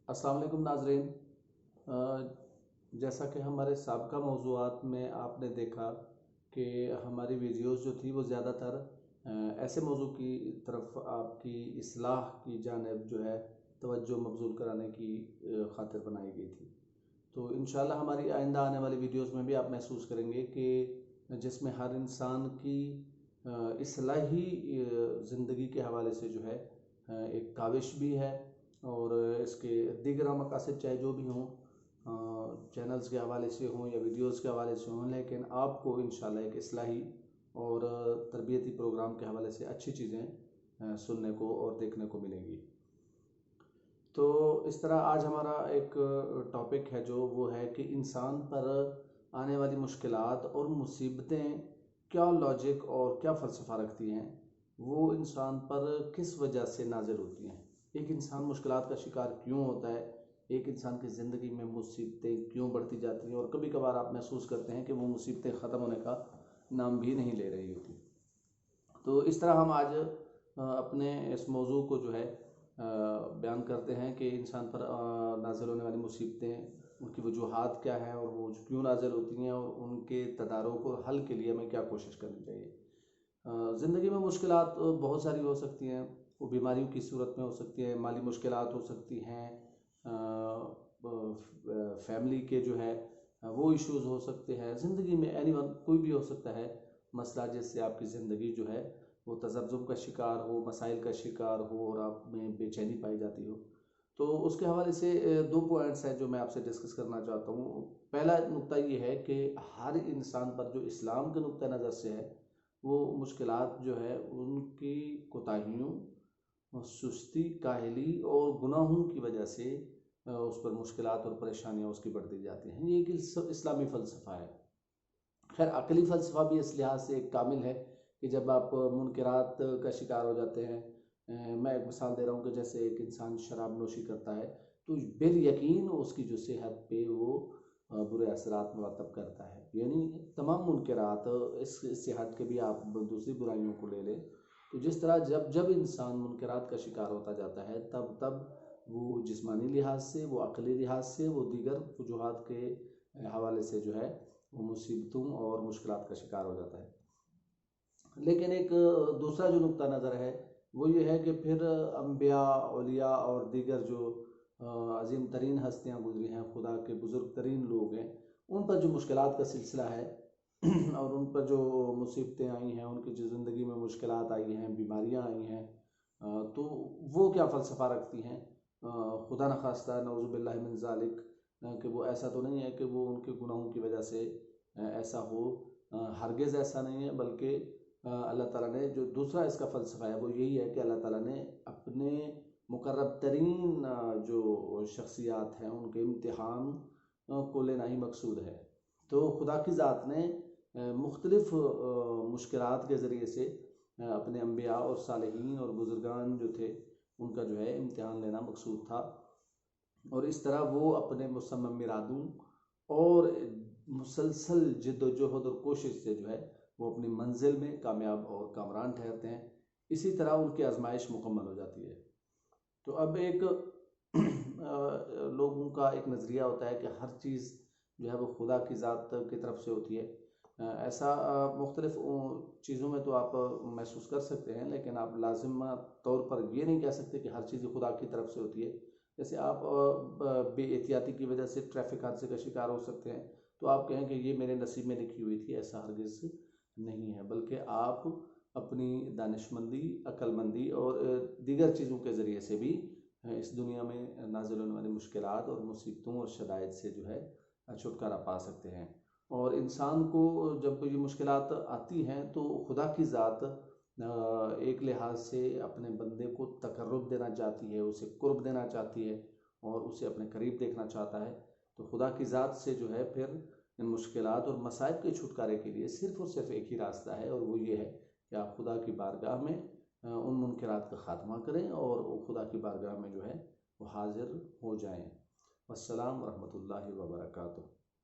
السلام علیکم ناظرین۔ جیسا کہ ہمارے سابقہ موضوعات میں آپ نے دیکھا کہ ہماری ویڈیوز جو تھی وہ زیادہ تر ایسے موضوع کی طرف آپ کی اصلاح کی جانب جو ہے توجہ مبذول کرانے کی خاطر بنائی گئی تھی۔ تو انشاءاللہ ہماری آئندہ آنے والی ویڈیوز میں بھی آپ محسوس کریں گے کہ جس میں ہر انسان کی اصلاحی زندگی کے حوالے سے جو ہے ایک کاوش بھی ہے، اور اس کے دیگر مقاصد چاہے جو بھی ہوں، چینلز کے حوالے سے ہوں یا ویڈیوز کے حوالے سے ہوں، لیکن آپ کو انشاءاللہ ایک اصلاحی اور تربیتی پروگرام کے حوالے سے اچھی چیزیں سننے کو اور دیکھنے کو ملیں گی۔ تو اس طرح آج ہمارا ایک ٹاپک ہے جو وہ ہے کہ انسان پر آنے والی مشکلات اور مصیبتیں کیا لاجک اور کیا فلسفہ رکھتی ہیں، وہ انسان پر کس وجہ سے نازل ہوتی ہیں، ایک انسان مشکلات کا شکار کیوں ہوتا ہے، ایک انسان کی زندگی میں مصیبتیں کیوں بڑھتی جاتی ہیں، اور کبھی کبھار آپ محسوس کرتے ہیں کہ وہ مصیبتیں ختم ہونے کا نام بھی نہیں لے رہی ہوتی۔ تو اس طرح ہم آج اپنے اس موضوع کو جو ہے بیان کرتے ہیں کہ انسان پر نازل ہونے والی مصیبتیں، ان کی وجوہات کیا ہیں، اور وہ کیوں نازل ہوتی ہیں، اور ان کے تدارک اور حل کے لیے ہمیں کیا کوشش کرنی چاہیے۔ زندگی میں مشکلات بہت ساری ہو سکتی ہیں، وہ بیماریوں کی صورت میں ہو سکتی ہیں، مالی مشکلات ہو سکتی ہیں، فیملی کے جو ہے وہ ایشوز ہو سکتے ہیں، زندگی میں اینی ون کوئی بھی ہو سکتا ہے مسئلہ جس سے آپ کی زندگی جو ہے وہ تذبذب کا شکار ہو، مسائل کا شکار ہو، اور آپ میں بے چینی پائی جاتی ہو۔ تو اس کے حوالے سے دو پوائنٹس ہیں جو میں آپ سے ڈسکس کرنا چاہتا ہوں۔ پہلا نقطہ یہ ہے کہ ہر انسان پر جو اسلام کے نقطہ نظر سے ہے، وہ مشکلات جو ہے ان کی کوتاہیوں، سستی، کاہلی اور گناہوں کی وجہ سے اس پر مشکلات اور پریشانیاں اس کی بڑھتی جاتی ہیں۔ یہ ایک اسلامی فلسفہ ہے۔ خیر عقلی فلسفہ بھی اس لحاظ سے ایک کامل ہے کہ جب آپ منکرات کا شکار ہو جاتے ہیں، میں ایک مثال دے رہا ہوں کہ جیسے ایک انسان شراب نوشی کرتا ہے تو بالیقین اس کی جو صحت پہ وہ برے اثرات مرتب کرتا ہے، یعنی تمام منکرات اس سے ہٹ کے بھی آپ دوسری برائیوں کو لے لیں تو جس طرح جب انسان منکرات کا شکار ہوتا جاتا ہے تب وہ جسمانی لحاظ سے، وہ عقلی لحاظ سے، وہ دیگر وجوہات کے حوالے سے جو ہے وہ مصیبتوں اور مشکلات کا شکار ہو جاتا ہے۔ لیکن ایک دوسرا جو نقطہ نظر ہے وہ یہ ہے کہ پھر انبیاء، اولیاء اور دیگر جو عظیم ترین ہستیاں گزری ہیں، خدا کے بزرگ ترین لوگ ہیں، ان پر جو مشکلات کا سلسلہ ہے اور ان پر جو مصیبتیں آئی ہیں، ان کی جو زندگی میں مشکلات آئی ہیں، بیماریاں آئی ہیں، تو وہ کیا فلسفہ رکھتی ہیں۔ خدا نخواستہ نعوذ باللہ من ذالک کہ وہ ایسا تو نہیں ہے کہ وہ ان کے گناہوں کی وجہ سے ایسا ہو، ہرگز ایسا نہیں ہے، بلکہ اللہ تعالیٰ نے جو دوسرا اس کا فلسفہ ہے وہ یہی ہے کہ اللہ تعالیٰ نے اپنے مقرب ترین جو شخصیات ہیں ان کے امتحان کو لینا ہی مقصود ہے۔ تو خدا کی ذات نے مختلف مشکلات کے ذریعے سے اپنے انبیاء اور صالحین اور بزرگان جو تھے ان کا جو ہے امتحان لینا مقصود تھا، اور اس طرح وہ اپنے مصمم ارادوں اور مسلسل جد و جہد اور کوشش سے جو ہے وہ اپنی منزل میں کامیاب اور کامران ٹھہرتے ہیں، اسی طرح ان کی آزمائش مکمل ہو جاتی ہے۔ تو اب ایک لوگوں کا ایک نظریہ ہوتا ہے کہ ہر چیز جو ہے وہ خدا کی ذات کی طرف سے ہوتی ہے۔ ایسا مختلف چیزوں میں تو آپ محسوس کر سکتے ہیں، لیکن آپ لازم طور پر یہ نہیں کہہ سکتے کہ ہر چیز خدا کی طرف سے ہوتی ہے۔ جیسے آپ بے احتیاطی کی وجہ سے ٹریفک حادثے کا شکار ہو سکتے ہیں تو آپ کہیں کہ یہ میرے نصیب میں لکھی ہوئی تھی، ایسا ہرگز نہیں ہے، بلکہ آپ اپنی دانش مندی، عقل مندی اور دیگر چیزوں کے ذریعے سے بھی اس دنیا میں نازل ہونے والی مشکلات اور مصیبتوں اور شدائد سے جو ہے چھٹکارا پا سکتے ہیں۔ اور انسان کو جب یہ مشکلات آتی ہیں تو خدا کی ذات ایک لحاظ سے اپنے بندے کو تقرب دینا چاہتی ہے، اسے قرب دینا چاہتی ہے اور اسے اپنے قریب دیکھنا چاہتا ہے۔ تو خدا کی ذات سے جو ہے پھر ان مشکلات اور مصائب کے چھٹکارے کے لیے صرف اور صرف ایک ہی راستہ ہے، اور وہ یہ ہے کہ آپ خدا کی بارگاہ میں ان منکرات کا خاتمہ کریں اور خدا کی بارگاہ میں جو ہے وہ حاضر ہو جائیں۔ والسلام ورحمۃ اللہ وبرکاتہ۔